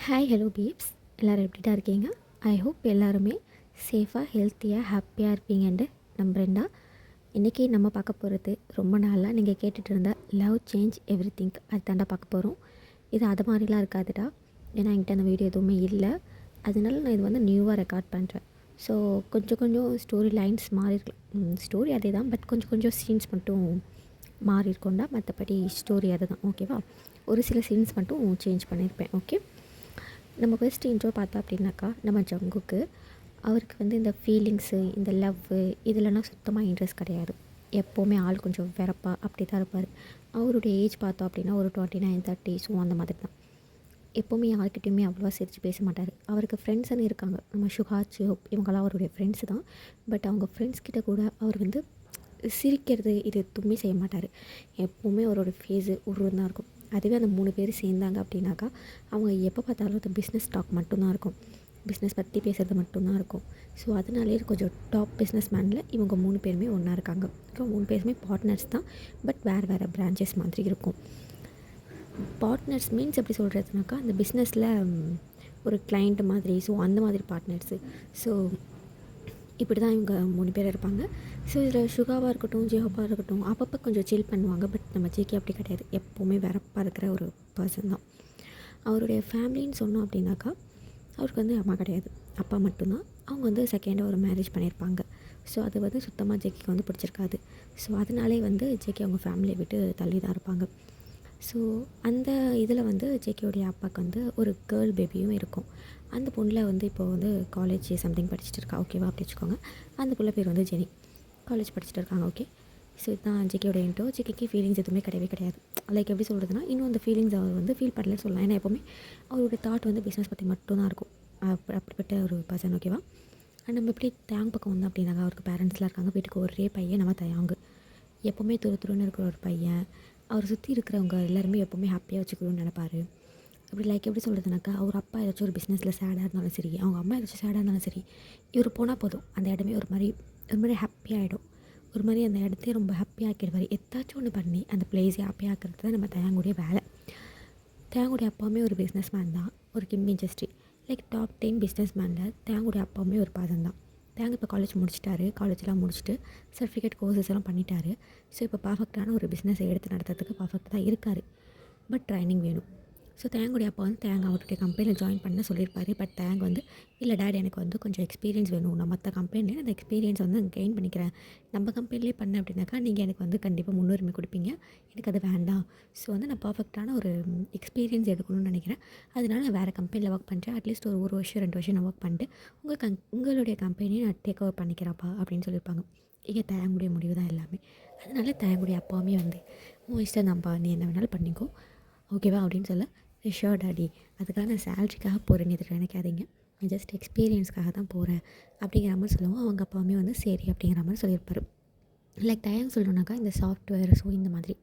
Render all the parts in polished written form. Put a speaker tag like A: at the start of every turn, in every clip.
A: Hi hello peeps, எல்லோரும் எப்படி தான் இருக்கீங்க? ஐ ஹோப் எல்லாருமே சேஃபாக ஹெல்த்தியாக ஹாப்பியாக இருப்பீங்கன்ட்டு நம்புகிறேன்டா. இன்றைக்கி நம்ம பார்க்க போகிறது ரொம்ப நாளாக நீங்கள் கேட்டுட்டு இருந்த லவ் சேஞ்ச் எவ்ரி திங்க் அது தாண்டா பார்க்க போகிறோம். இது அது மாதிரிலாம் இருக்காதுடா, ஏன்னா என்கிட்ட அந்த வீடியோ எதுவுமே இல்லை. அதனால நான் இது வந்து நியூவாக ரெக்கார்ட் பண்ணுறேன். ஸோ கொஞ்சம் கொஞ்சம் ஸ்டோரி லைன்ஸ் மாறி இருக்கலாம். ஸ்டோரி அதே தான், பட் கொஞ்சம் கொஞ்சம் சீன்ஸ் மட்டும் மாறி இருக்கோண்டா. மற்றபடி ஸ்டோரி அது தான், ஓகேவா? ஒரு சில சீன்ஸ் மட்டும் சேஞ்ச் பண்ணியிருப்பேன். ஓகே, நம்ம ஃபஸ்ட்டு இன்ட்ரோ பார்த்தோம் அப்படின்னாக்கா, நம்ம ஜங்குக்கு அவருக்கு வந்து இந்த ஃபீலிங்ஸு, இந்த லவ்வு இதுலலாம் சுத்தமாக இன்ட்ரெஸ்ட் கிடையாது. எப்போவுமே ஆள் கொஞ்சம் வெறப்பா அப்படி தான் இருப்பார். அவருடைய ஏஜ் பார்த்தோம் அப்படின்னா ஒரு 29, 30 ஸோ அந்த மாதிரி தான். எப்போவுமே யார்கிட்டையுமே அவ்வளோவா சிரித்து பேச மாட்டார். அவருக்கு ஃப்ரெண்ட்ஸ்ன்னு இருக்காங்க, நம்ம சுகா, சிஹோப் இவங்கெல்லாம் அவருடைய ஃப்ரெண்ட்ஸு தான். பட் அவங்க ஃப்ரெண்ட்ஸ் கிட்ட கூட அவர் வந்து சிரிக்கிறது இது எதுவுமே செய்ய மாட்டார். எப்போவுமே அவரோட ஃபேஸு உருவம் தான் இருக்கும். அதுவே அந்த 3 பேர் சேர்ந்தாங்க அப்படின்னாக்கா, அவங்க எப்போ பார்த்தாலும் அந்த பிஸ்னஸ் டாக் மட்டும்தான் இருக்கும். பிஸ்னஸ் பற்றி பேசுகிறது மட்டும்தான் இருக்கும். ஸோ அதனாலே கொஞ்சம் டாப் பிஸ்னஸ் மேனில் இவங்க 3 பேருமே ஒன்றா இருக்காங்க. 3 பேருமே பார்ட்னர்ஸ் தான், பட் வேறு வேறு பிரான்ச்சஸ் மாதிரி இருக்கும். பார்ட்னர்ஸ் மீன்ஸ் எப்படி சொல்கிறதுனாக்கா, அந்த பிஸ்னஸில் ஒரு கிளைண்ட் மாதிரி, ஸோ அந்த மாதிரி பார்ட்னர்ஸு. ஸோ இப்படி தான் இவங்க 3 பேர் இருப்பாங்க. ஸோ இதில் சுகாவாக இருக்கட்டும், ஜிஹோப்பாக இருக்கட்டும் அப்பப்போ கொஞ்சம் சில் பண்ணுவாங்க. பட் நம்ம ஜேகே அப்படி கிடையாது. எப்போவுமே வெறப்பாக இருக்கிற ஒரு பர்சன் தான். அவருடைய ஃபேமிலின்னு சொன்னோம் அப்படின்னாக்கா, அவருக்கு வந்து அம்மா கிடையாது, அப்பா மட்டும்தான். அவங்க வந்து செகண்டாக ஒரு மேரேஜ் பண்ணியிருப்பாங்க. ஸோ அது வந்து சுத்தமாக ஜேகேக்கு வந்து பிடிச்சிருக்காது. ஸோ அதனாலே வந்து ஜேகே அவங்க ஃபேமிலியை விட்டு தள்ளி தான் இருப்பாங்க. ஸோ அந்த இதில் வந்து ஜேகேவுடைய அப்பாவுக்கு வந்து ஒரு கேர்ள் பேபியும் இருக்கும். அந்த பொண்ணில் வந்து இப்போது வந்து காலேஜ் சம்திங் படிச்சுட்டு இருக்கா, ஓகேவா? அப்படி வச்சுக்கோங்க. அந்த பிள்ளை பேர் வந்து ஜெனி, காலேஜ் படிச்சுட்டு இருக்காங்க. ஓகே, ஸோ இதுதான் ஜேகேயோட இன்ட்ரோ. ஜேகேக்கு ஃபீலிங்ஸ் எதுவுமே கிடையவே கிடையாது. லைக் எப்படி சொல்கிறதுனா, இன்னும் அந்த ஃபீலிங்ஸ் அவர் வந்து ஃபீல் பண்ணலன்னு சொல்லலாம். ஏன்னா எப்போவுமே அவரோட தாட் வந்து பிஸ்னஸ் பற்றி மட்டும்தான் இருக்கும். அப்படிப்பட்ட ஒரு பர்சன், ஓகேவா? அண்ட் நம்ம எப்படி தேங் பக்கம் வந்தோம் அப்படின்னாங்க, அவருக்கு பேரண்ட்ஸ்லாம் இருக்காங்க. வீட்டுக்கு ஒரே பையன் நம்ம தயாங்கு. எப்போவுமே துருன்னு இருக்கிற ஒரு பையன். அவர் சுற்றி இருக்கிறவங்க எல்லாருமே எப்போவுமே ஹாப்பியாக வச்சுக்கணும்னு நினைப்பார். அப்படி லைக் எப்படி சொல்கிறதுனாக்கா, அவர் அப்பா ஏதாச்சும் ஒரு பிஸ்னஸில் சேடாக இருந்தாலும் சரி, அவங்க அம்மா ஏதாச்சும் சேடாக இருந்தாலும் சரி, இவர் போனால் போதும் அந்த இடமே ஒரு மாதிரி ஹாப்பியாகிடும். ஒரு மாதிரி அந்த இடத்தையே ரொம்ப ஹாப்பியாக ஆக்கிடுவார். ஏதாச்சும் ஒன்று பண்ணி அந்த பிளேஸை ஹாப்பியாக ஆக்கிறது தான் நம்ம தயாங்குடைய வேலை. தயாங்குடைய அப்பாவுமே ஒரு பிஸ்னஸ் மேன் தான், ஒரு கிம் இண்டஸ்ட்ரி லைக் டாப் 10 பிஸ்னஸ் மேனில் தயாங்குடைய அப்பாவுமே ஒரு பர்சன் தான். தேங்க இப்போ காலேஜ் முடிச்சிட்டாரு. காலேஜெலாம் முடிச்சுட்டு சர்டிஃபிகேட் கோர்சஸ் எல்லாம் பண்ணிட்டாரு. ஸோ இப்போ பர்ஃபெக்டான ஒரு பிஸ்னஸை எடுத்து நடத்துறதுக்கு பர்ஃபெக்டாக தான் இருக்கார். பட் ட்ரைனிங் வேணும். ஸோ தேங்குடைய அப்பா வந்து தேங்க அவருடைய கம்பெனியில் ஜாயின் பண்ண சொல்லியிருப்பாரு. பட் தேங்க வந்து இல்லை டேட், எனக்கு வந்து கொஞ்சம் எக்ஸ்பீரியன்ஸ் வேணும். நான் மற்ற கம்பெனியில் அந்த எக்ஸ்பீரியன்ஸ் வந்து கெயின் பண்ணிக்கிறேன். நம்ம கம்பெனிலே பண்ணேன் அப்படின்னாக்கா நீங்கள் எனக்கு வந்து கண்டிப்பாக முன்னுரிமை கொடுப்பீங்க. எனக்கு அது வேண்டாம். ஸோ வந்து நான் பர்ஃபெக்டான ஒரு எக்ஸ்பீரியன்ஸ் எடுக்கணும்னு நினைக்கிறேன். அதனால நான் வேறு கம்பெனியில் ஒர்க் பண்ணுறேன். அட்லீஸ்ட் ஒரு வருஷம் 2 வருஷம் நான் ஒர்க் பண்ணிட்டு உங்களுடைய கம்பெனியை நான் டேக் ஓவர் பண்ணிக்கிறப்பா அப்படின்னு சொல்லியிருப்பாங்க. இங்கே தயங்குடைய முடிவு தான் எல்லாமே. அதனால தயங்குடைய அப்பாவுமே வந்து உன் இஷ்டம் தான்ப்பா, நீ என்ன வேணாலும் பண்ணிக்கோ, ஓகேவா? அப்படின்னு சொல்ல, ஷோர் டாடி, அதுக்காக நான் சேலரிக்காக போகிறேன்னு எதுக்கு நினைக்காதீங்க, நான் ஜஸ்ட் எக்ஸ்பீரியன்ஸ்க்காக தான் போகிறேன் அப்படிங்கிற மாதிரி சொல்லுவோம். அவங்க அப்பாவுமே வந்து சரி அப்படிங்கிற மாதிரி சொல்லியிருப்பார். லைக் தயாங் சொல்லணுன்னாக்கா இந்த சாஃப்ட்வேர், ஸோ இந்த மாதிரி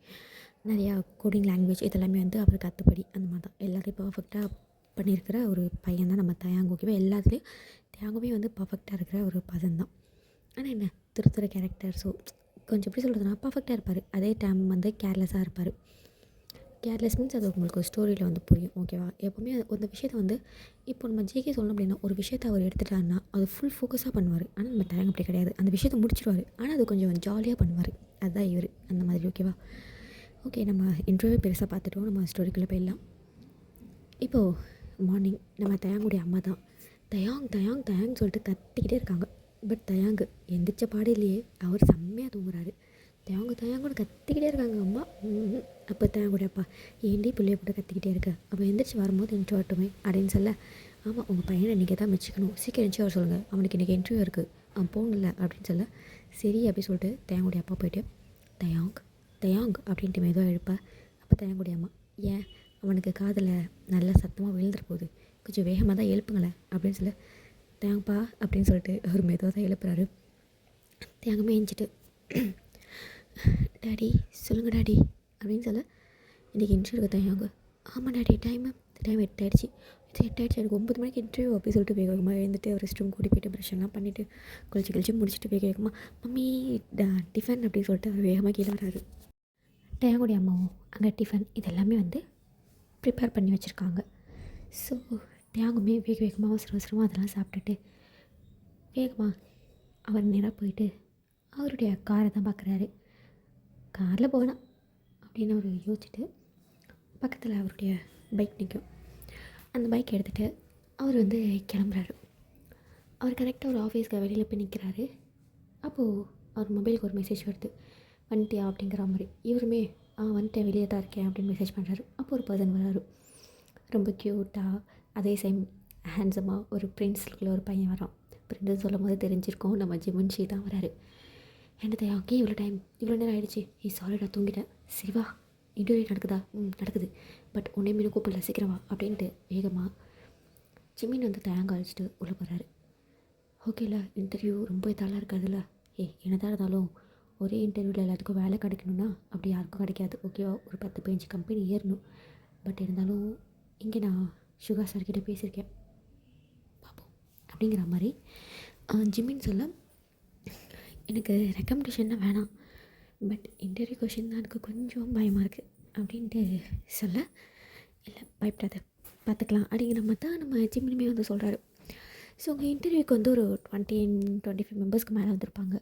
A: நிறையா கோடிங் லாங்குவேஜ் இதெல்லாமே வந்து அவருக்கு அத்துப்படி அந்த மாதிரி தான் எல்லாத்தையும் பர்ஃபெக்டாக பண்ணியிருக்கிற ஒரு பையன் தான் நம்ம தயாங். ஓகேவா? எல்லாத்துலேயும் தயாங்குமே வந்து பர்ஃபெக்டாக இருக்கிற ஒரு பர்சன் தான். ஆனால் என்ன திருத்துற கேரக்டர், ஸோ கொஞ்சம் எப்படி சொல்கிறதுனா பர்ஃபெக்டாக இருப்பார். அதே டைம் வந்து கேர்லெஸ்ஸாக இருப்பார். கேர்லெஸ் மீன்ஸ் அது உங்களுக்கு ஒரு ஸ்டோரியில் வந்து புரியும், ஓகேவா? எப்போவுமே அந்த விஷயத்தை வந்து இப்போ நம்ம ஜேகே சொல்லணும் அப்படின்னா ஒரு விஷயத்தை அவர் எடுத்துட்டாருன்னா அது ஃபுல் ஃபோக்கஸாக பண்ணுவார். ஆனால் நம்ம டேங் அப்படி கிடையாது. அந்த விஷயத்தை முடிச்சிடுவார், ஆனால் அது கொஞ்சம் ஜாலியாக பண்ணுவார். அதுதான் இவர் அந்த மாதிரி, ஓகேவா? ஓகே, நம்ம இன்டர்வியூ பெருசாக பார்த்துட்டோம். நம்ம ஸ்டோரிக்குள்ளே போயிடலாம். இப்போது மார்னிங் நம்ம தயாங்குடைய அம்மா தான் தயாங் தயாங் தயாங் சொல்லிட்டு கத்திக்கிட்டே இருக்காங்க. பட் தயாங்கு எந்திரிச்ச பாடு இல்லையே, அவர் செம்மையாக தூங்குறாரு. தயாங்கன்னு கத்திக்கிட்டே இருக்காங்க அம்மா. அப்போ தயாங்குடைய அப்பா, ஏண்டி பிள்ளைய போட்டு கத்திக்கிட்டே இருக்க, அப்போ எந்திரிச்சு வரும்போது எந்திரிச்சு வரட்டுமே அப்படின்னு சொல்ல, ஆமாம் உங்கள் பையனை நீங்கள் தான் மெச்சிக்கணும், சீக்கிரம் எந்திரிச்சு வர சொல்லுங்கள், அவனுக்கு இன்றைக்கி இன்டர்வியூ இருக்குது, அவன் போகணும்ல அப்படின்னு சொல்ல, சரி அப்படி சொல்லிட்டு தயாங்குடைய அப்பா போய்ட்டு தயாங் தயாங் அப்படின்ட்டு மெதுவாக எழுப்ப, அப்போ தயாங்குடைய அம்மா, ஏன் அவனுக்கு காதில் நல்லா சத்தமாக விழுந்துற போகுது, கொஞ்சம் வேகமாக தான் எழுப்புங்களேன் அப்படின்னு சொல்ல, தேங்க்ப்பா அப்படின்னு சொல்லிட்டு அவர் மெதுவாக தான் எழுப்புறாரு. தேங்கமே எழுந்திட்டு, டாடி சொல்லுங்கள் டாடி அப்படின்னு சொல்ல, இன்றைக்கி இன்டர்வியூ இருக்குது தயாங்க. ஆமாம் டாடி, டைம் 8 ஆகிடுச்சு. இது 8 ஆகிடுச்சு, எனக்கு 9 மணிக்கு இன்டர்வியூ அப்படின்னு சொல்லிட்டு வேக வேகமாக எழுந்துட்டு ஒரு ரெஸ்ட் ரூம் கூட்டி போய்ட்டு ப்ரெஷ் எல்லாம் பண்ணிவிட்டு கழிச்சு முடிச்சுட்டு வேக வேகமாக மம்மி டிஃபன் அப்படின்னு சொல்லிட்டு அவர் வேகமாக கீழே வராரு. தயாங்குடைய அம்மாவும் அங்கே டிஃபன் இதெல்லாமே வந்து ப்ரிப்பேர் பண்ணி வச்சுருக்காங்க. ஸோ தியாகுமே வேக வேகமாக அவசர அவசரமாக அதெல்லாம் சாப்பிட்டுட்டு வேகமாக அவர் நேராக போயிட்டு அவருடைய காரை தான் பார்க்குறாரு. காரில் போகலாம் அப்படின்னு அவர் யோசிச்சுட்டு பக்கத்தில் அவருடைய பைக் நிற்கும். அந்த பைக் எடுத்துகிட்டு அவர் வந்து கிளம்புறாரு. அவர் கரெக்டாக ஒரு ஆஃபீஸ்க்கு வெளியில் போய் நிற்கிறாரு. அப்போது அவர் மொபைலுக்கு ஒரு மெசேஜ் வருது, வந்துட்டியா அப்படிங்கிற மாதிரி. இவருமே வந்துட்டேன், வெளியே தான் இருக்கேன் அப்படின்னு மெசேஜ் பண்ணுறாரு. அப்போ ஒரு பர்சன் வராரு, ரொம்ப க்யூட்டாக அதே சேம் ஹேண்ட்ஸமாக ஒரு பிரின்ஸ்க்குள்ளே ஒரு பையன் வரான். பிரின்ஸ் சொல்லும் போது தெரிஞ்சிருக்கோம் நம்ம ஜிமுன்ஷி தான் வராரு. என்னது ஓகே இவ்வளோ நேரம் ஆகிடுச்சு, சாரி நான் தூங்கிட்டேன். சிவா இன்டர்வியூ நடக்குதா? நடக்குது, பட் உன்னை மீன் கூப்பிடல, சீக்கிரமா அப்படின்ட்டு வேகமாக ஜிமின் வந்து தேங்காய் அழிச்சிட்டு உள்ளே போகிறாரு. ஓகேல இன்டர்வியூ ரொம்ப இதாலாம் இருக்காதுல்ல, என்னதான் இருந்தாலும் ஒரே இன்டர்வியூவில் எல்லாத்துக்கும் வேலை கிடைக்கணும்னா அப்படி யாருக்கும் கிடைக்காது. ஓகேவா, ஒரு 10-15 கம்பெனி ஏறணும். பட் இருந்தாலும் இங்கே நான் சுகா சார்கிட்ட பேசியிருக்கேன், பார்ப்போம் அப்படிங்கிற மாதிரி ஜிம்மின்னு சொல்ல, எனக்கு ரெக்கமெண்டேஷன்னா வேணாம், பட் இன்டர்வியூ கொஷின் தான் எனக்கு கொஞ்சம் பயமாக இருக்குது அப்படின்ட்டு சொல்ல, இல்லை பயப்படாத பார்த்துக்கலாம் அப்படிங்கிற மாதிரி தான் நம்ம ஜிம்மினுமே வந்து சொல்கிறாரு. ஸோ உங்கள் இன்டர்வியூக்கு வந்து ஒரு 20-25 மெம்பர்ஸ்க்கு மேலே வந்திருப்பாங்க.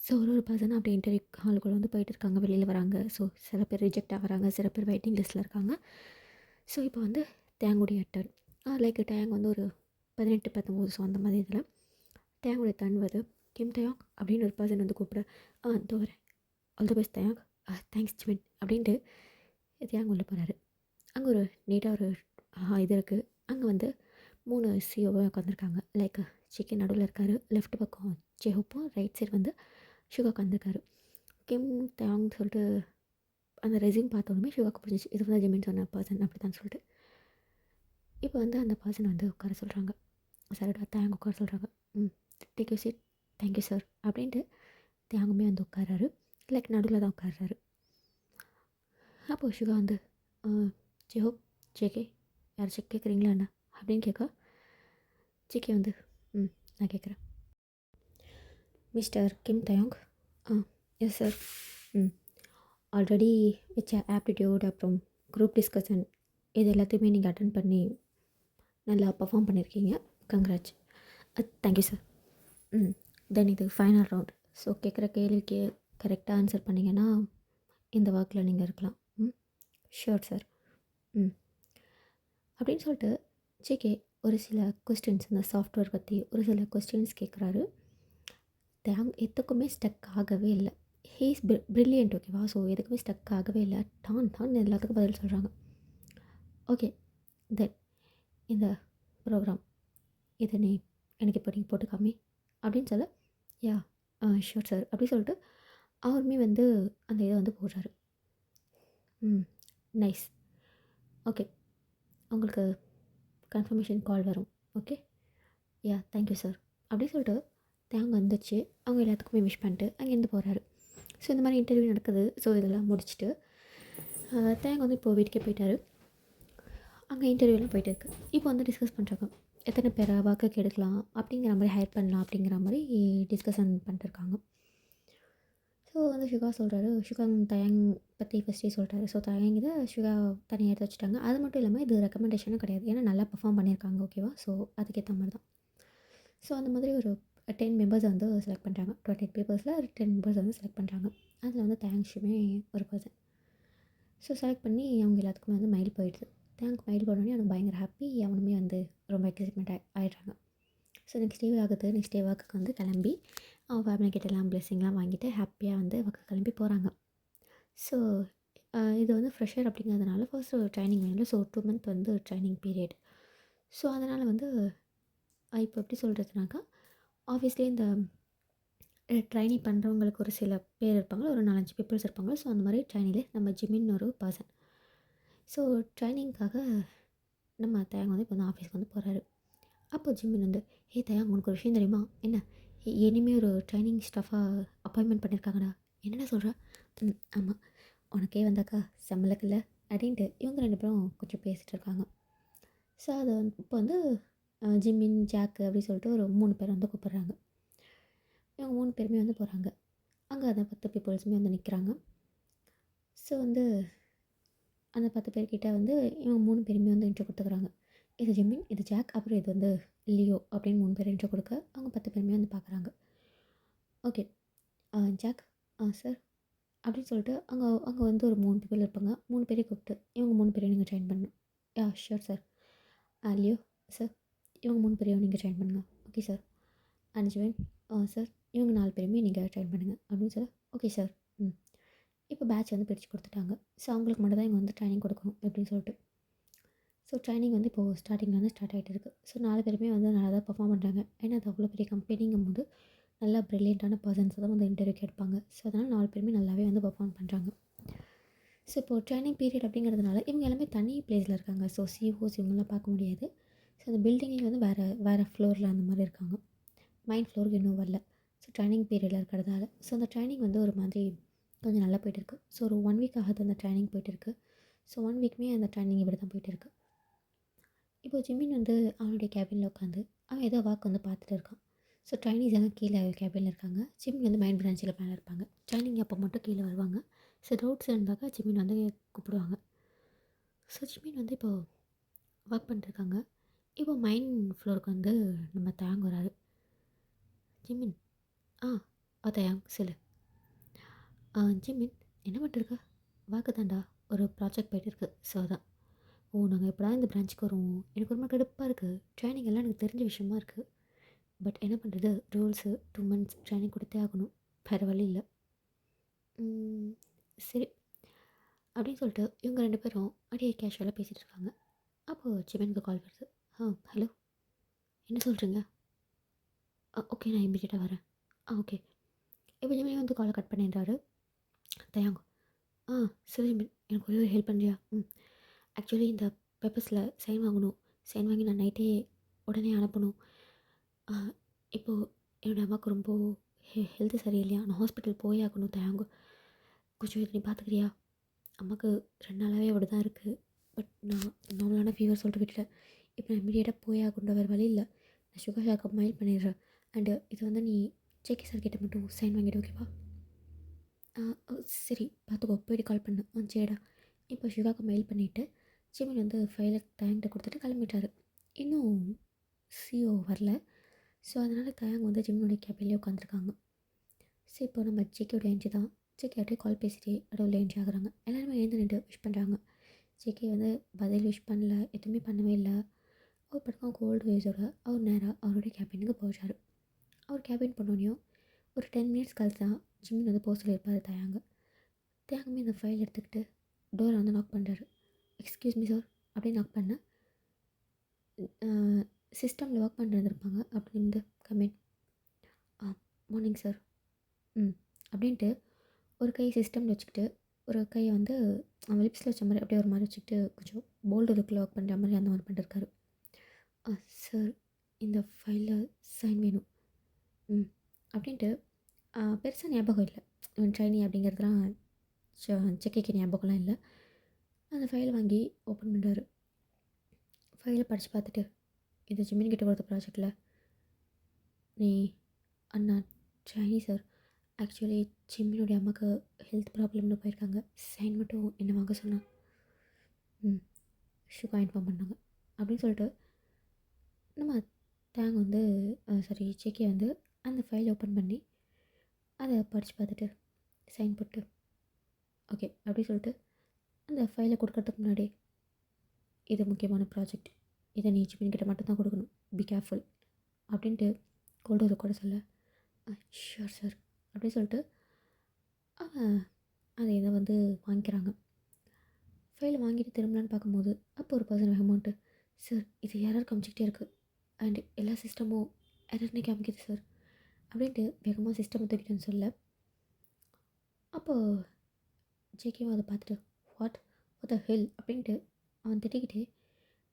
A: ஸோ ஒரு பர்சன் அப்படி இன்டர்வியூ ஹாலுக்குள்ளே வந்து போயிட்டு இருக்காங்க, வெளியில் வராங்க. ஸோ சில பேர் ரிஜெக்ட் ஆகிறாங்க, சில பேர் வெயிட்டிங் லிஸ்ட்டில் இருக்காங்க. ஸோ இப்போ வந்து தேங்குடைய டர்ன், லைக் டேங் வந்து ஒரு 18-19, ஸோ அந்த மாதிரி இதில் தேங்குடைய டர்ன் வருது. கிம் தயாங் அப்படின்னு ஒரு பர்சன் வந்து கூப்பிட, தோறேன் ஆல் த பெஸ்ட் தயாங், தேங்க்ஸ் ஜிமின் அப்படின்ட்டு தேங் உள்ளே போகிறாரு. அங்கே ஒரு நீட்டாக ஒரு இது இருக்குது. அங்கே வந்து 3 சிஓவாக உட்காந்துருக்காங்க. லைக் சிக்கன் நடுவில் இருக்கார், லெஃப்ட் பக்கம் ஜெஹூப்பும், ரைட் சைடு வந்து சுகா உட்காந்துருக்காரு. கிம் தயாங் சொல்லிட்டு அந்த ரெசியூம் பார்த்தோன்னே சுகாவுக்கு புரிஞ்சிச்சு, இது வந்து ஜிமின் சொன்ன பர்சன் அப்படி தான் சொல்லிட்டு. இப்போ வந்து அந்த பர்சன் வந்து உட்கார சொல்கிறாங்க. சரிடா தேங்க் உட்கார சொல்கிறாங்க. Take you seat, thank you sir அப்படின்ட்டு தேங்குமே வந்து உட்காராரு. லைக் நடுவில் தான் உட்கார்றாரு. அப்போது சுகா வந்து ஜெஹூப் ஜேகே யார் செக் கேட்குறீங்களா என்ன அப்படின்னு கேட்க, ஜேகே வந்து நான் கேட்குறேன். மிஸ்டர் கிம் தயாங், எஸ் சார். ஆல்ரெடி வச்ச ஆப்டிடியூட் அப்புறம் குரூப் டிஸ்கஷன் இது எல்லாத்தையுமே நீங்கள் அட்டன் பண்ணி நல்லா பர்ஃபார்ம் பண்ணியிருக்கீங்க, கங்க்ராட்ஸ். Thank you sir. தென் இது ஃபைனல் ரவுண்ட். ஸோ கேட்குற கேள்விக்கு கரெக்டாக ஆன்சர் பண்ணிங்கன்னா இந்த ஒர்க்கில் நீங்கள் இருக்கலாம். Sure sir. அப்படின்னு சொல்லிட்டு ஜேகே ஒரு சில கொஸ்டின்ஸ் இந்த சாஃப்ட்வேர் பற்றி ஒரு சில கொஸ்டின்ஸ் கேட்குறாரு. தேங் எதுக்குமே ஸ்டக் ஆகவே இல்லை. ஹீ இஸ் ப்ரில்லியன்ட், ஓகேவா. ஸோ எதுக்குமே ஸ்டக் ஆகவே இல்லை, தான் எல்லாத்துக்கும் பதில் சொல்கிறாங்க. ஓகே தென் இந்த ப்ரோக்ராம் இதை நீ எனக்கு இப்போ நீங்கள் போட்டுக்காமே அப்படின்னு சொல்ல, யா ஷூர் சார் அப்படி சொல்லிட்டு அவருமே வந்து அந்த இதை வந்து போடுறாரு. நைஸ், ஓகே உங்களுக்கு கன்ஃபர்மேஷன் கால் வரும், ஓகே யா தேங்க்யூ சார் அப்படி சொல்லிட்டு தேங்க வந்துச்சு. அவங்க எல்லாத்துக்குமே விஷ் பண்ணிட்டு அங்கேருந்து போகிறாரு. ஸோ இந்த மாதிரி இன்டர்வியூ நடக்குது. ஸோ இதெல்லாம் முடிச்சுட்டு தேங்க வந்து இப்போது வீட்டுக்கே போயிட்டார். அங்கே இன்டர்வியூலாம் போயிட்டு இருக்குது. இப்போ வந்து டிஸ்கஸ் பண்ணுறாங்க, எத்தனை பேரை வாக்குக்கு எடுக்கலாம் அப்படிங்கிற மாதிரி, ஹையர் பண்ணலாம் அப்படிங்கிற மாதிரி டிஸ்கஷன் பண்ணிட்டுருக்காங்க. ஸோ வந்து சுகா சொல்கிறாரு, சுகா தயங் பற்றி ஃபஸ்ட்டே சொல்கிறாரு. ஸோ தயங் இதை சுகா தனியாக எடுத்து வச்சுட்டாங்க. அது மட்டும் இல்லாமல் இது ரெக்கமெண்டேஷனும் கிடையாது, ஏன்னா நல்லா பர்ஃபார்ம் பண்ணியிருக்காங்க, ஓகேவா. ஸோ அதுக்கேற்ற மாதிரி தான். ஸோ அந்த மாதிரி ஒரு 10 மெம்பர்ஸ் வந்து செலக்ட் பண்ணுறாங்க. 28 பீப்புள்ஸில் 10 மெம்பர்ஸ் வந்து செலக்ட் பண்ணுறாங்க. அதில் வந்து தேங்க்ஸுமே ஒரு பர்சன். ஸோ செலக்ட் பண்ணி அவங்க எல்லாத்துக்குமே வந்து மெயில் போயிடுது. தேங்க் மெயில் போனோடனே அவனுக்கு பயங்கர ஹாப்பி, அவனுமே வந்து ரொம்ப எக்ஸைட்மெண்ட் ஆகிடுறாங்க. ஸோ நெக்ஸ்ட் டே ஆகுது. நெக்ஸ்ட் டே ஒர்க்குக்கு வந்து கிளம்பி அவன் ஃபேமிலி கிட்டலாம் பிளெஸிங்லாம் வாங்கிட்டு ஹாப்பியாக வந்து ஒர்க்கு கிளம்பி போகிறாங்க. ஸோ இது வந்து ஃப்ரெஷர் அப்படிங்கிறதுனால ஃபர்ஸ்ட் ஒரு ட்ரைனிங் வேணும்ல. ஸோ 2 மந்த் வந்து ட்ரைனிங் பீரியட். ஸோ அதனால் வந்து இப்போ எப்படி சொல்கிறதுனாக்கா, ஆப்வியஸ்லி இந்த ட்ரைனி பண்ணுறவங்களுக்கு ஒரு சில பேர் இருப்பாங்க, ஒரு 4-5 பீப்புள்ஸ் இருப்பாங்க. ஸோ அந்த மாதிரி ட்ரைனிங்கில் நம்ம ஜிமின்னு ஒரு பர்சன். ஸோ ட்ரைனிங்காக நம்ம தயாங் வந்து இப்போ வந்து ஆஃபீஸ்க்கு வந்து போகிறாரு. அப்போ ஜிமின் வந்து, தயாங் உனக்கு ஒரு விஷயம் தெரியுமா, என்ன இனிமேல் ஒரு ட்ரைனிங் ஸ்டாஃபாக அப்பாயின்மெண்ட் பண்ணியிருக்காங்கடா. என்னடா சொல்கிற? ஆமாம், உனக்கே வந்தாக்கா சம்பளக்கில்ல அப்படின்ட்டு இவங்க 2 பேரும் கொஞ்சம் பேசிகிட்டு இருக்காங்க. ஸோ அதை இப்போ வந்து ஜிமின் ஜாக்கு அப்படி சொல்லிட்டு ஒரு 3 பேர் வந்து கூப்பிட்றாங்க. இவங்க 3 பேருமே வந்து போகிறாங்க. அங்கே அந்த 10 பீப்புள்ஸுமே வந்து நிற்கிறாங்க. ஸோ வந்து அந்த 10 பேர்கிட்ட வந்து இவங்க 3 பேருமே வந்து இன்ட்ரோ கொடுத்துக்கிறாங்க. இது ஜிமின், இது ஜாக், அப்புறம் இது வந்து லியோ அப்படின்னு 3 பேர் இன்ட்ரோ கொடுக்க அவங்க 10 பேருமே வந்து பார்க்குறாங்க. ஓகே. ஜாக், சார் அப்படின்னு சொல்லிட்டு அங்கே அங்கே வந்து ஒரு 3 பேர் இருப்பாங்க. 3 பேரையும் கூப்பிட்டு இவங்க 3 பேரையும் நீங்கள் ஜாயின் பண்ணணும். Sure sir. லியோ சார், இவங்க 3 பேரையும் நீங்கள் ஜாயின் பண்ணுங்கள். Okay sir. ஜிமின் சார், இவங்க 4 பேருமே நீங்கள் ஜாயின் பண்ணுங்கள் அப்படின்னு சொல்ல ஓகே சார். ம். இப்போ பேட்ச் வந்து பிரித்து கொடுத்துட்டாங்க. ஸோ அவங்களுக்கு மட்டும் தான் இவங்க வந்து ட்ரைனிங் கொடுக்கணும் அப்படின்னு சொல்லிட்டு. ஸோ ட்ரைனிங் வந்து இப்போது ஸ்டார்டிங்கில் வந்து ஸ்டார்ட் ஆகிட்டு இருக்குது. ஸோ 4 பேருமே வந்து நல்லா தான் பெர்ஃபார்ம் பண்ணுறாங்க. ஏன்னா அது அவ்வளோ பெரிய கம்பெனிங்கும்போது நல்லா ப்ரில்லியண்ட்டான பர்சன்ஸை தான் வந்து இன்டர்வியூக்கு எடுப்பாங்க. ஸோ அதனால் 4 பேருமே நல்லாவே வந்து பெர்ஃபார்ம் பண்ணுறாங்க. ஸோ இப்போது ட்ரைனிங் பீரியட் அப்படிங்கிறதுனால இவங்க எல்லாமே தனி பிளேஸில் இருக்காங்க. ஸோ சிஓஸ் இவங்கெல்லாம் பார்க்க முடியாது. ஸோ அந்த பில்டிங்கில் வந்து வேறு ஃப்ளோரில் அந்த மாதிரி இருக்காங்க. மைண்ட் ஃப்ளோருக்கு இன்னும் வரல. ஸோ ட்ரைனிங் பீரியடில் இருக்கிறதால ஸோ அந்த ட்ரைனிங் வந்து ஒரு மாதிரி கொஞ்சம் நல்லா போயிட்டுருக்கு. ஸோ ஒரு 1 வீக் ஆகுது அந்த ட்ரைனிங் போயிட்டுருக்கு. ஸோ 1 வீக்குமே அந்த ட்ரைனிங் இப்படி தான் போயிட்டுருக்கு. இப்போ ஜிமின் வந்து அவனுடைய கேபினில் உட்காந்து அவன் ஏதோ வாக் வந்து பார்த்துட்டு இருக்கான். ஸோ ட்ரைனிஸ் எல்லாம் கீழே கேபினில் இருக்காங்க. ஜிமின் வந்து மைண்ட் பிரான்ச்சில் மேலே இருப்பாங்க. ட்ரைனிங் அப்போ மட்டும் கீழே வருவாங்க. ஸோ டவுட்ஸ் இருந்தாக்கா ஜிமின் வந்து கூப்பிடுவாங்க. ஸோ ஜிமின் வந்து இப்போது ஒர்க் பண்ணிட்டுருக்காங்க. இப்போ மைண்ட் ஃப்ளோருக்கு வந்து நம்ம தயாங் வராரு. ஜிமின், தயாங் சொல்லு. ஜிமின், என்ன பண்ணிட்டுருக்க? வாக்கு தாண்டா, ஒரு ப்ராஜெக்ட் போயிட்டுருக்கு. ஸோ அதான். நாங்கள் எப்படா இந்த பிரான்ச்சுக்கு வருவோம்? எனக்கு ரொம்ப கடுப்பாக இருக்குது. ட்ரைனிங் எல்லாம் எனக்கு தெரிஞ்ச விஷயமா இருக்குது. பட் என்ன பண்ணுறது, ரூல்ஸு 2 மந்த்ஸ் ட்ரைனிங் கொடுத்தே ஆகணும். வேறு வழி இல்லை. சரி அப்படின்னு சொல்லிட்டு இவங்க 2 பேரும் அப்படியே கேஷுவலாக பேசிகிட்டு இருக்காங்க. அப்போது ஜிமினுக்கு கால் வருது. ஹலோ, என்ன சொல்கிறீங்க? ஓகே, நான் இமீடியட்டாக வரேன். ஓகே. இப்போ ஜிமின் வந்து காலை கட் பண்ணிடுறாரு. தயாங், சரி ஜிமின், எனக்கு ஒரே ஒரு ஹெல்ப் பண்ணுறியா? ஆக்சுவலி இந்த பேப்பர்ஸில் சைன் வாங்கணும். சைன் வாங்கி நான் நைட்டே உடனே அனுப்பணும். இப்போது என்னோடய அம்மாவுக்கு ரொம்ப ஹெல்த்து சரியில்லையா, நான் ஹாஸ்பிட்டல் போயே ஆகணும். தயாங்க, கொஞ்சம் இது நீ பார்த்துக்கிறியா? அம்மாவுக்கு 2 நாளாகவே அப்படி தான் இருக்குது. பட் நான் நார்மலான ஃபீவர் சொல்லிட்டு விட்டுட்டேன். இப்போ நான் இமீடியட்டாக போயே ஆகணும், வேறு வழி இல்லை. நான் சுகர் ஷாக்கப் மெயில் பண்ணிடுறேன். அண்டு இது வந்து நீ ஜேகே சார் கிட்ட மட்டும் சைன் வாங்கிவிடு, ஓகேவா? சரி, பார்த்துக்கோ, போய்ட்டு கால் பண்ணு. சரிடா. இப்போ ஷிவாக்கு மெயில் பண்ணிவிட்டு ஜிமின் வந்து ஃபைலை தயாங்கிட்ட கொடுத்துட்டு கிளம்பிட்டாரு. இன்னும் சிஓ வரல. ஸோ அதனால் தயாங் வந்து ஜிமினோடைய கேபின்லேயே உட்காந்துருக்காங்க. ஸோ இப்போ நம்ம ஜேகேயோட என்ட்ரி தான். ஜேகே அப்படியே கால் பேசிட்டே அடவுல என்ட்ரி ஆகுறாங்க. எல்லாருமே எழுந்து நின்று விஷ் பண்ணுறாங்க. ஜேகே வந்து பதில் விஷ் பண்ணல, எதுவுமே பண்ணவே இல்லை. அவர் படக்கம் கோல்டு வேஸோட அவர் நேராக அவருடைய கேபினுக்கு போயிட்டார். அவர் கேபின் பண்ணோனையும் ஒரு 10 மினிட்ஸ் கழிச்சு தான் ஜிமின் வந்து போக சொல்லியிருப்பார் தயாங்க. தயாங்கமே இந்த ஃபைல் எடுத்துக்கிட்டு டோரை வந்து நாக் பண்ணுறாரு. எக்ஸ்கியூஸ் மீ சார் அப்படின்னு நாக் பண்ண சிஸ்டமில் ஒர்க் பண்ணிருந்துருப்பாங்க. அப்படின்னு வந்து கமெண்ட் மார்னிங் சார் அப்படின்ட்டு ஒரு கை சிஸ்டமில் வச்சுக்கிட்டு ஒரு கையை வந்து அவன் லிப்ஸில் வச்ச மாதிரி அப்படியே ஒரு மாதிரி வச்சுக்கிட்டு கொஞ்சம் போல்டு லுக்கில் ஒர்க் பண்ணுற மாதிரி அந்த மாதிரி பண்ணிருக்காரு. சார், இந்த ஃபைலில் சைன் வேணும் அப்படின்ட்டு பெருசாக ஞாபகம் இல்லை. இவன் ட்ரைனி அப்படிங்கிறதுலாம் ஜேகேக்கு ஞாபகம்லாம் இல்லை. அந்த ஃபைலை வாங்கி ஓப்பன் பண்ணுறாரு. ஃபைலை படித்து பார்த்துட்டு, இது ஜிமின் கிட்ட கொடுத்த ப்ராஜெக்டில் நீ அண்ணா ட்ரைனி சார், ஆக்சுவலி ஜிமினுடைய அம்மாவுக்கு ஹெல்த் ப்ராப்ளம்னு போயிருக்காங்க. சைன் மட்டும் என்ன வாங்க சொன்னான். ஷுகா இன்ஃபார்ம் பண்ணாங்க அப்படின்னு சொல்லிட்டு நம்ம தேங்க வந்து சாரி ஜேகே வந்து அந்த ஃபைலை ஓப்பன் பண்ணி அதை படித்து பார்த்துட்டு சைன் போட்டு ஓகே அப்படி சொல்லிட்டு அந்த ஃபைலை கொடுக்கறதுக்கு முன்னாடி, இது முக்கியமான ப்ராஜெக்ட், இதை நீ ஜிமின் கிட்ட மட்டும்தான் கொடுக்கணும், பி கேர்ஃபுல் அப்படின்ட்டு கோல்டோரை கூட சொல்ல ஷூர் சார் அப்படின்னு சொல்லிட்டு அவன் அதை இதை வந்து வாங்கிக்கிறாங்க. ஃபைலை வாங்கிட்டு திரும்பலான்னு பார்க்கும்போது அப்போ ஒரு பர்சன் வேகமான்ட்டு, சார் இது எரர் காமிச்சிக்கிட்டே இருக்குது அண்ட் எல்லா சிஸ்டமும் எரர்னே காமிக்குது சார் அப்படின்ட்டு வேகமாக சிஸ்டம் தூக்கிட்டேன்னு சொல்ல, அப்போது ஜேகேவும் அதை பார்த்துட்டு வாட் த ஹெல் அப்படின்ட்டு அவன் திட்டிக்கிட்டே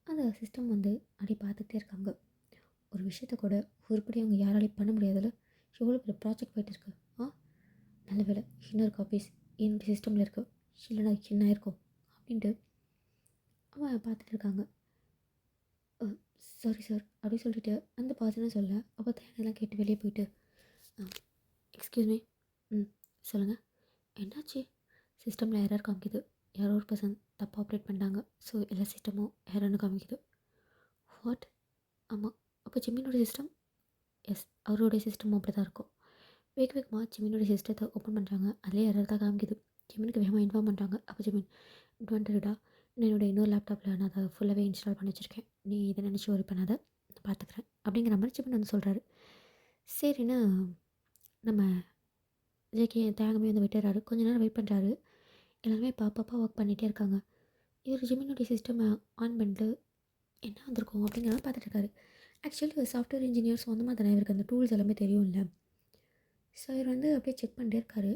A: அந்த சிஸ்டம் வந்து அப்படி பார்த்துக்கிட்டே இருக்காங்க. ஒரு விஷயத்த கூட உருப்படி அவங்க யாராலையும் பண்ண முடியாதுல்ல, எவ்வளோ பெரிய ப்ராஜெக்ட் போயிட்டு இருக்கு. நல்ல வேலை இன்னொரு காப்பீஸ் என்னுடைய சிஸ்டமில் இருக்கு, இல்லைனா என்ன இருக்கும் அப்படின்ட்டு அவன் பார்த்துட்டு இருக்காங்க. சாரி சார் அப்படின்னு சொல்லிட்டு அந்த பர்சனை சொல்ல, அப்போ தேவையெல்லாம் கேட்டு வெளியே போயிட்டு எக்ஸ்கியூஸ் மீ சொல்லுங்கள், என்னாச்சு? சிஸ்டமில் எரர் காமிக்குது, யாரோ ஒரு பர்சன் தப்பாக ஆப்ரேட் பண்ணிட்டாங்க, ஸோ எல்லா சிஸ்டமும் எரர்னு காமிக்குது. வாட்? ஆமாம். அப்போ ஜிம்மினோட சிஸ்டம்? எஸ், அவருடைய சிஸ்டமும் அப்படி தான் இருக்கும். வேக வேகமாக ஜிமினோட சிஸ்டத்தை ஓப்பன் பண்ணுறாங்க. அதிலே எரர் தான் காமிக்குது. ஜிமினுக்கு வேகமாக இன்ஃபார்ம் பண்ணுறாங்க. அப்போ ஜிமின், இது வந்துடுடா, நான் என்னோடய இன்னொரு லேப்டாப்பில் நான் அதை ஃபுல்லாகவே இன்ஸ்டால் பண்ணி வச்சுருக்கேன். நீ இதை நினச்சி ஒர்க் பண்ணாத, நான் பார்த்துக்கிறேன் அப்படிங்கிற மாதிரி ஜிமின் வந்து சொல்கிறாரு. சரின்னு நம்ம ஜேகே தேங்கமே வந்து விட்டுறாரு. கொஞ்ச நேரம் வெயிட் பண்ணுறாரு. எல்லாருமே பாப்பாப்பா ஒர்க் பண்ணிகிட்டே இருக்காங்க. இவர் ஜிமினுடைய சிஸ்டமை ஆன் பண்ணிட்டு என்ன வந்திருக்கும் அப்படிங்கிறத பார்த்துட்டு இருக்காரு. ஆக்சுவலி ஒரு சாஃப்ட்வேர் இன்ஜினியர்ஸ் அந்த மாதிரி தானே இவருக்கு அந்த டூல்ஸ் எல்லாமே தெரியும்ல. ஸோ இவர் வந்து அப்படியே செக் பண்ணிட்டே இருக்காரு.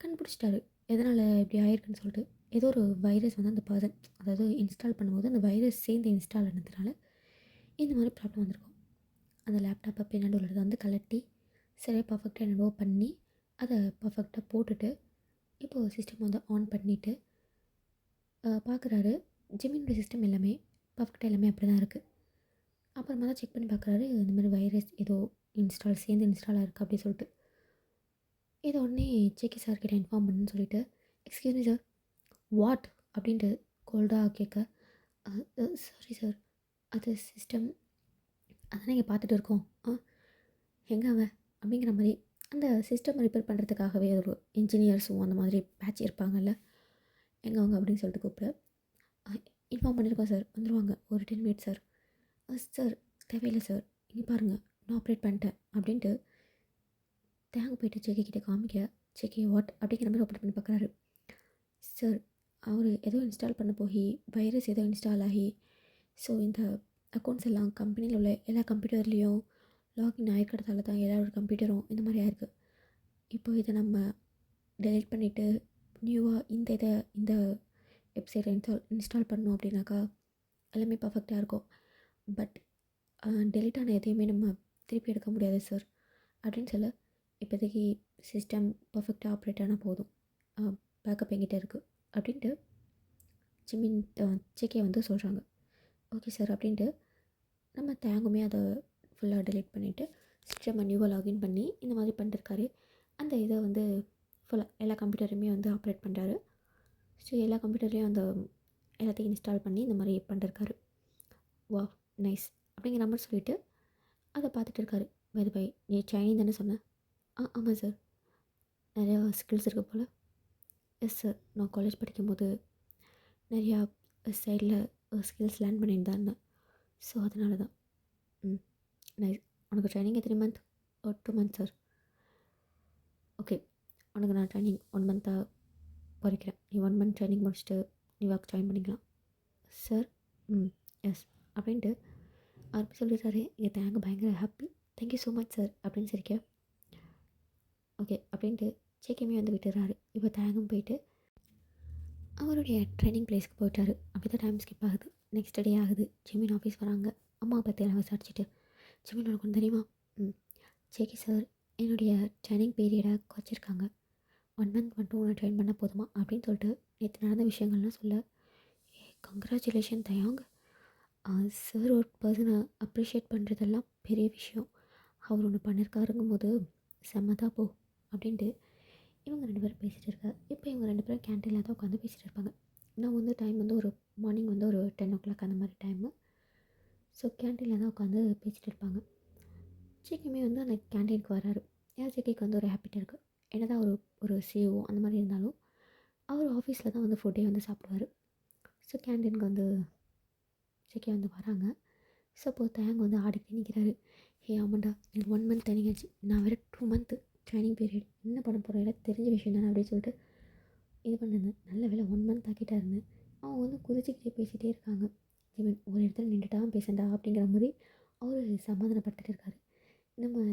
A: கண்டுபிடிச்சிட்டாரு எதனால் இப்படி ஆயிருக்குன்னு சொல்லிட்டு. ஏதோ ஒரு வைரஸ் வந்து அந்த பர்சன், அதாவது இன்ஸ்டால் பண்ணும்போது அந்த வைரஸ் சேர்ந்து இன்ஸ்டால் ஆனதுனால இந்த மாதிரி ப்ராப்ளம் வந்திருக்கும். அந்த லேப்டாப்பை பின்னாடி உள்ளதை வந்து கலட்டி சரியாக பர்ஃபெக்டாக என்னவோ பண்ணி அதை பர்ஃபெக்டாக போட்டுட்டு இப்போது சிஸ்டம் வந்து ஆன் பண்ணிவிட்டு பார்க்குறாரு. ஜிமினோட சிஸ்டம் எல்லாமே பர்ஃபெக்டாக எல்லாமே அப்படி தான் இருக்குது. அப்புறமா தான் செக் பண்ணி பார்க்குறாரு, இந்த மாதிரி வைரஸ் ஏதோ சேர்ந்து இன்ஸ்டால் ஆகிருக்கு அப்படி சொல்லிட்டு. இதை உடனே ஜேகே சார்கிட்ட இன்ஃபார்ம் பண்ணுன்னு சொல்லிட்டு, எக்ஸ்கியூஸ் மீ சார், வாட் அப்படின்ட்டு கோல்டாக கேட்க, சாரி சார், அது சிஸ்டம் அதான் நீங்கள் பார்த்துட்டு இருக்கோம். எங்கே அவன் அப்படிங்கிற மாதிரி அந்த சிஸ்டம் ரிப்பேர் பண்ணுறதுக்காகவே ஒரு இன்ஜினியர்ஸும் அந்த மாதிரி பேட்ச் இருப்பாங்கல்ல, எங்கே அவங்க அப்படின்னு சொல்லிட்டு கூப்பிட்டு, இன்ஃபார்ம் பண்ணியிருக்கோம் சார், வந்துடுவாங்க ஒரு 10 மினிட்ஸ் சார். சார் தேவையில்லை சார், இங்கே பாருங்கள் நான் ஆப்ரேட் பண்ணிட்டேன் அப்படின்ட்டு தேங்க போய்ட்டு ஜேகே கிட்டே காமிக்க, ஜேகே வாட் அப்படிங்கிற மாதிரி ஓப்பன் பண்ணி பார்க்குறாரு. சார் அவர் ஏதோ இன்ஸ்டால் பண்ண போய் வைரஸ் ஏதோ இன்ஸ்டால் ஆகி, ஸோ இந்த அக்கௌண்ட்ஸ் எல்லாம் கம்பெனியில் உள்ள எல்லா கம்ப்யூட்டர்லேயும் லாகின் ஆகிருக்கிறதால தான் எல்லாரோட கம்ப்யூட்டரும் இந்த மாதிரி ஆயிருக்கு. இப்போ இதை நம்ம டெலீட் பண்ணிவிட்டு நியூவாக இந்த வெப்சைட்டை இன்ஸ்டால் பண்ணோம் அப்படின்னாக்கா எல்லாமே பர்ஃபெக்டாக இருக்கும். பட் டெலீட் ஆன எதையுமே நம்ம திருப்பி எடுக்க முடியாது சார் அப்படின்னு சொல்ல, இப்போதைக்கு சிஸ்டம் பர்ஃபெக்டாக ஆப்ரேட் ஆனால் போதும், பேக்கப் எங்கிட்ட இருக்குது அப்படின்ட்டு ஜிமின் ஜேகே வந்து சொல்கிறாங்க. ஓகே சார் அப்படின்ட்டு நம்ம தேங்குமே அதை ஃபுல்லாக டெலீட் பண்ணிவிட்டு சிஸ்டமை நியூவாக லாகின் பண்ணி இந்த மாதிரி பண்ணிருக்காரு. அந்த இதை வந்து ஃபுல்லாக எல்லா கம்ப்யூட்டரையுமே வந்து ஆப்ரேட் பண்ணுறாரு. ஸோ எல்லா கம்ப்யூட்டர்லேயும் அந்த எல்லாத்தையும் இன்ஸ்டால் பண்ணி இந்த மாதிரி பண்ணிருக்காரு. வா நைஸ் அப்படிங்கிற மாதிரி சொல்லிவிட்டு அதை பார்த்துட்டு இருக்காரு. பை நீ சைனீஸ் தானே சொன்னேன்? ஆமாம் சார், நிறையா ஸ்கில்ஸ் இருக்குது போல். எஸ் சார், நான் காலேஜ் படிக்கும்போது நிறையா சைடில் ஸ்கில்ஸ் லேர்ன் பண்ணிட்டு தான் இருந்தேன். ஸோ அதனால தான். நைஸ். உனக்கு ட்ரைனிங் எத்தனை மந்த்? 2 month sir. ஓகே, உனக்கு நான் ட்ரைனிங் 1 மந்த்தாக குறைக்கிறேன். நீ 1 மந்த் ட்ரைனிங் முடிச்சுட்டு நீ ஒர்க் ஜாயின் பண்ணிக்கலாம் சார். எஸ் அப்படின்ட்டு அவர் சொல்லிடுறாரு. இங்கே தேங்க பயங்கர happy. Thank you so much sir அப்படின்னு சிரிக்க, ஓகே அப்படின்ட்டு ஜேகேமே வந்து விட்டுறாரு. இப்போ தேங்கும் போயிட்டு அவருடைய ட்ரைனிங் பிளேஸ்க்கு போயிட்டாரு. அப்படி தான் டைம் ஸ்கிப் ஆகுது. நெக்ஸ்ட் டே ஆகுது. ஜிமின் ஆஃபீஸ் வராங்க. அம்மா பற்றி எல்லாம் விசாரிச்சுட்டு, ஜிமின் உனக்கு ஒன்று தெரியுமா? ஜேகே சார் என்னுடைய ட்ரைனிங் பீரியடை குறைச்சிருக்காங்க. 1 மந்த் மட்டும் உன்னை ட்ரெயின் பண்ணால் போதுமா அப்படின்னு சொல்லிட்டு நேற்று நடந்த விஷயங்கள்லாம் சொல்ல, கங்க்ராச்சுலேஷன் தயாங். சார் ஒரு பர்சனை அப்ரிஷியேட் பண்ணுறதெல்லாம் பெரிய விஷயம். அவர் ஒன்று பண்ணியிருக்காருங்கும் போது செம்மதான் போ அப்படின்ட்டு இவங்க 2 பேரும் பேசிகிட்டு இருக்காங்க. இப்போ இவங்க 2 பேரும் கேன்டீனில் தான் உட்காந்து பேசிகிட்டு இருப்பாங்க. நான் வந்து டைம் வந்து ஒரு மார்னிங் வந்து ஒரு 10 o'clock அந்த மாதிரி டைமு. ஸோ கேன்டீனில் தான் உட்காந்து பேசிகிட்டு இருப்பாங்க. ஜேகேமே வந்து அந்த கேன்டீனுக்கு வராரு. ஜேகேக்கு வந்து ஒரு ஹேபிட் இருக்குது. என்ன தான் ஒரு சிஓ அந்த மாதிரி இருந்தாலும் அவர் ஆஃபீஸில் தான் வந்து ஃபுட்டே வந்து சாப்பிடுவார். ஸோ கேன்டீனுக்கு வந்து ஜேகே வந்து வராங்க. ஸோ அப்போது தேங்க வந்து ஆடிக்கிட்டே நிற்கிறாரு. ஆமாண்டா, எனக்கு 1 மந்த் ட்ரைனிங் ஆச்சு, நான் வேறு 2 மந்த்து ட்ரைனிங் பீரியட், என்ன பண்ண போகிறேன், எல்லாம் தெரிஞ்ச விஷயம் தானே அப்படின்னு சொல்லிட்டு இது பண்ணிருந்தேன். நல்ல வேலை 1 மந்த் ஆக்கிட்டாருன்னு அவங்க வந்து குதிச்சுக்கிட்டே பேசிகிட்டே இருக்காங்க. இவன் ஒரு இடத்துல நின்றுட்டா பேசண்டா அப்படிங்கிற மாதிரி அவர் சமாதானப்படுத்திட்டு இருக்காரு. நம்ம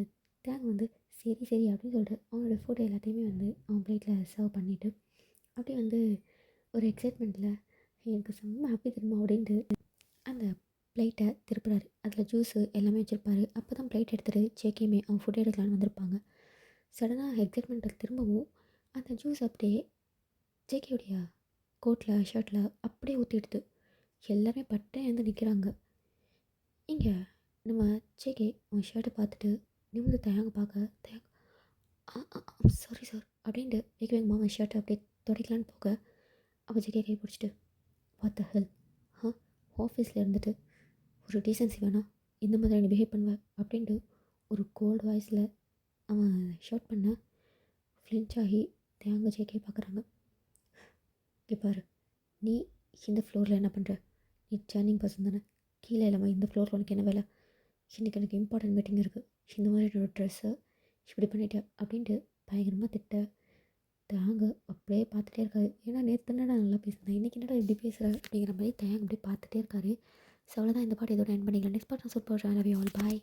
A: தேங்க வந்து சரி சரி அப்படின்னு சொல்லிட்டு அவனோட ஃபுட் எல்லாத்தையுமே வந்து அவன் பிளேட்டில் சர்வ் பண்ணிவிட்டு அப்படியே வந்து ஒரு எக்ஸைட்மெண்ட்டில் எனக்கு செம்ம ஹாப்பி தெரியுமா அப்படின்ட்டு அந்த பிளேட்டை திருப்புறாரு. அதில் ஜூஸு எல்லாமே வச்சுருப்பாரு. அப்போ தான் பிளேட் எடுத்துகிட்டு ஜேகேமே அவன் ஃபுட் எடுக்கலான்னு வந்திருப்பாங்க. சடனாக எக்ஸைட்மெண்ட்டில் திரும்பவும் அந்த ஜூஸ் அப்படியே ஜேகேவுடைய கோட்டில் ஷர்ட்டில் அப்படியே ஊற்றிடுது. எல்லாருமே பட்டே வந்து நிற்கிறாங்க. இங்கே நம்ம ஜேகே அவன் ஷர்ட்டை பார்த்துட்டு நிமிந்து தயாங்க பார்க்க, தயாங்க சாரி சார் அப்படின்ட்டு வேக வேகமாக அவன் ஷர்ட்டை அப்படியே துடைக்கலான்னு போக, அப்போ ஜேகே கை பிடிச்சிட்டு வாட் த ஹெல், ஆஃபீஸில் இருந்துட்டு ஒரு டீசென்சி வேணாம், இந்த மாதிரி நீ பிஹேவ் பண்ணுவ அப்படின்ட்டு ஒரு கோல்டு வாய்ஸில் அவன் ஷவுட் பண்ண ஃப்ளின்ச் ஆகி தேங்க ஜேகே பார்க்குறாங்க. இங்கே பாரு, நீ இந்த ஃப்ளோரில் என்ன பண்ணுற? நீ சேர்னிங் பர்சன் தானே, கீழே இல்லாமல் இந்த ஃப்ளோரில் உனக்கு என்ன வேலை? இன்றைக்கி எனக்கு இம்பார்ட்டன்ட் மீட்டிங் இருக்குது, இந்த மாதிரி என்னோடய ட்ரெஸ்ஸை இப்படி பண்ணிட்டேன் அப்படின்ட்டு பயங்கரமாக திட்ட தேங்க அப்படியே பார்த்துட்டே இருக்காரு. ஏன்னா நேற்று என்னடா நல்லா பேசுனேன், இன்றைக்கி என்னடா இப்படி பேசுகிற அப்படிங்கிற மாதிரி தேங்க அப்படியே பார்த்துட்டே இருக்காரு. ஸோ அவ்வளோதான், இந்த பாட்டு இதோட என் பண்ணிக்கலாம். நெக்ஸ்ட் பாட்டு நான் super. I love you all. Bye.